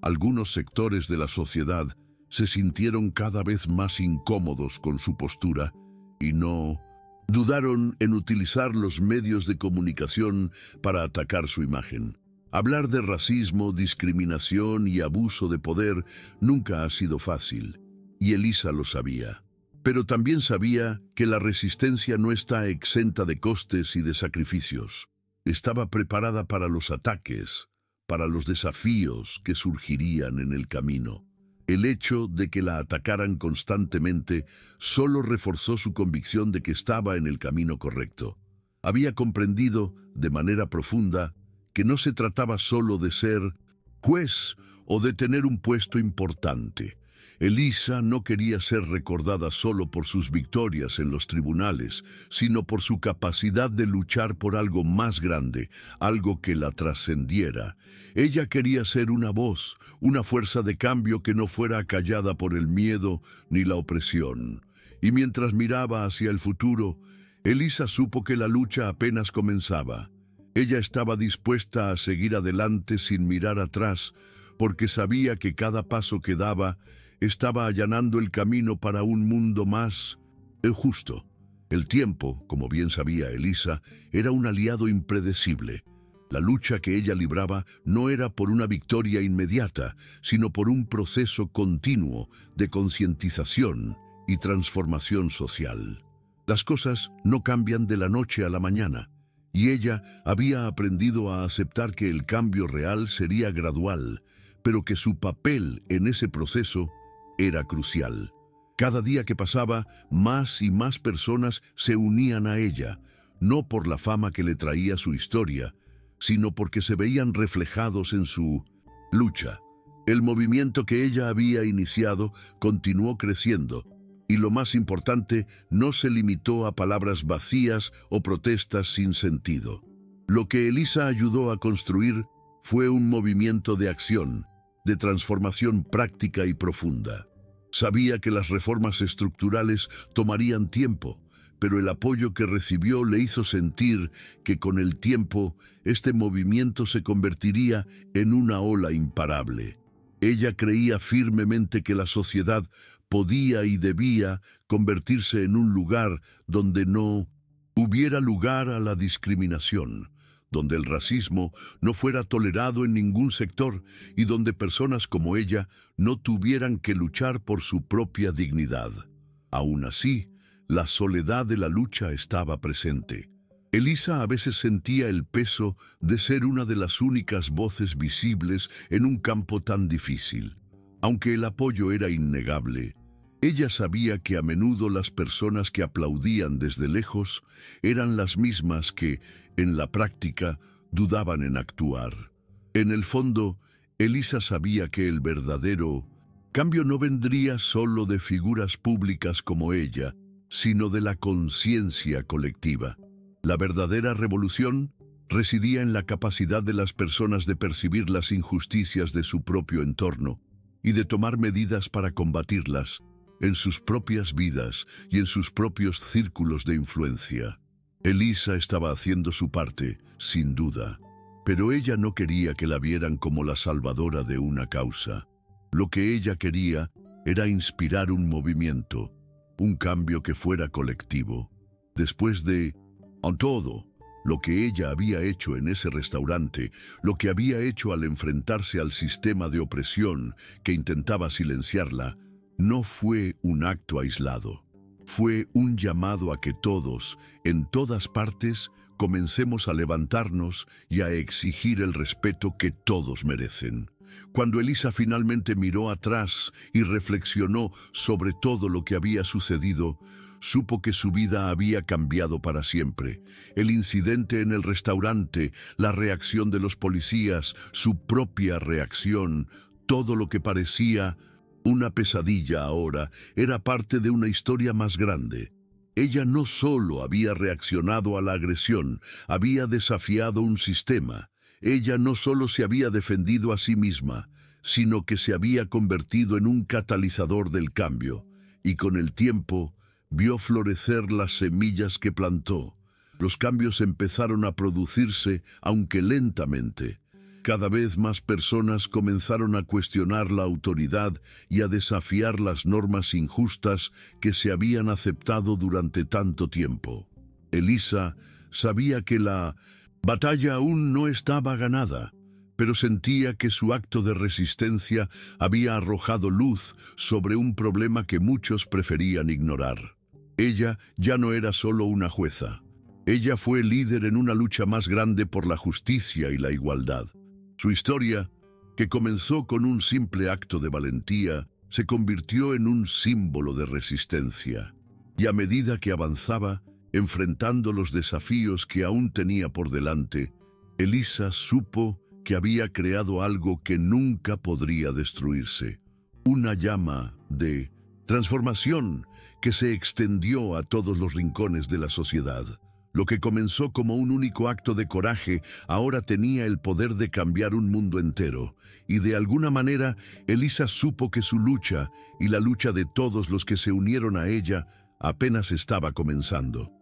Algunos sectores de la sociedad se sintieron cada vez más incómodos con su postura y no dudaron en utilizar los medios de comunicación para atacar su imagen. Hablar de racismo, discriminación y abuso de poder nunca ha sido fácil, y Elisa lo sabía. Pero también sabía que la resistencia no está exenta de costes y de sacrificios. Estaba preparada para los ataques, para los desafíos que surgirían en el camino. El hecho de que la atacaran constantemente solo reforzó su convicción de que estaba en el camino correcto. Había comprendido, de manera profunda, que no se trataba solo de ser juez o de tener un puesto importante. Elisa no quería ser recordada solo por sus victorias en los tribunales, sino por su capacidad de luchar por algo más grande, algo que la trascendiera. Ella quería ser una voz, una fuerza de cambio que no fuera acallada por el miedo ni la opresión. Y mientras miraba hacia el futuro, Elisa supo que la lucha apenas comenzaba. Ella estaba dispuesta a seguir adelante sin mirar atrás, porque sabía que cada paso que daba estaba allanando el camino para un mundo más justo. El tiempo, como bien sabía Elisa, era un aliado impredecible. La lucha que ella libraba no era por una victoria inmediata, sino por un proceso continuo de concientización y transformación social. Las cosas no cambian de la noche a la mañana, y ella había aprendido a aceptar que el cambio real sería gradual, pero que su papel en ese proceso era crucial. Cada día que pasaba, más y más personas se unían a ella, no por la fama que le traía su historia, sino porque se veían reflejados en su lucha. El movimiento que ella había iniciado continuó creciendo, y lo más importante, no se limitó a palabras vacías o protestas sin sentido. Lo que Elisa ayudó a construir fue un movimiento de acción, de transformación práctica y profunda. Sabía que las reformas estructurales tomarían tiempo, pero el apoyo que recibió le hizo sentir que con el tiempo este movimiento se convertiría en una ola imparable. Ella creía firmemente que la sociedad podía y debía convertirse en un lugar donde no hubiera lugar a la discriminación, donde el racismo no fuera tolerado en ningún sector y donde personas como ella no tuvieran que luchar por su propia dignidad. Aún así, la soledad de la lucha estaba presente. Elisa a veces sentía el peso de ser una de las únicas voces visibles en un campo tan difícil. Aunque el apoyo era innegable, ella sabía que a menudo las personas que aplaudían desde lejos eran las mismas que, en la práctica, dudaban en actuar. En el fondo, Elisa sabía que el verdadero cambio no vendría solo de figuras públicas como ella, sino de la conciencia colectiva. La verdadera revolución residía en la capacidad de las personas de percibir las injusticias de su propio entorno y de tomar medidas para combatirlas en sus propias vidas y en sus propios círculos de influencia. Elisa estaba haciendo su parte, sin duda, pero ella no quería que la vieran como la salvadora de una causa. Lo que ella quería era inspirar un movimiento, un cambio que fuera colectivo. Después de todo lo que ella había hecho en ese restaurante, lo que había hecho al enfrentarse al sistema de opresión que intentaba silenciarla, no fue un acto aislado. Fue un llamado a que todos, en todas partes, comencemos a levantarnos y a exigir el respeto que todos merecen. Cuando Elisa finalmente miró atrás y reflexionó sobre todo lo que había sucedido, supo que su vida había cambiado para siempre. El incidente en el restaurante, la reacción de los policías, su propia reacción, todo lo que parecía una pesadilla ahora, era parte de una historia más grande. Ella no solo había reaccionado a la agresión, había desafiado un sistema. Ella no solo se había defendido a sí misma, sino que se había convertido en un catalizador del cambio, y con el tiempo vio florecer las semillas que plantó. Los cambios empezaron a producirse, aunque lentamente. Cada vez más personas comenzaron a cuestionar la autoridad y a desafiar las normas injustas que se habían aceptado durante tanto tiempo. Elisa sabía que la batalla aún no estaba ganada, pero sentía que su acto de resistencia había arrojado luz sobre un problema que muchos preferían ignorar. Ella ya no era solo una jueza. Ella fue líder en una lucha más grande por la justicia y la igualdad. Su historia, que comenzó con un simple acto de valentía, se convirtió en un símbolo de resistencia. Y a medida que avanzaba, enfrentando los desafíos que aún tenía por delante, Elisa supo que había creado algo que nunca podría destruirse. Una llama de transformación que se extendió a todos los rincones de la sociedad. Lo que comenzó como un único acto de coraje ahora tenía el poder de cambiar un mundo entero, y de alguna manera Elisa supo que su lucha y la lucha de todos los que se unieron a ella apenas estaba comenzando.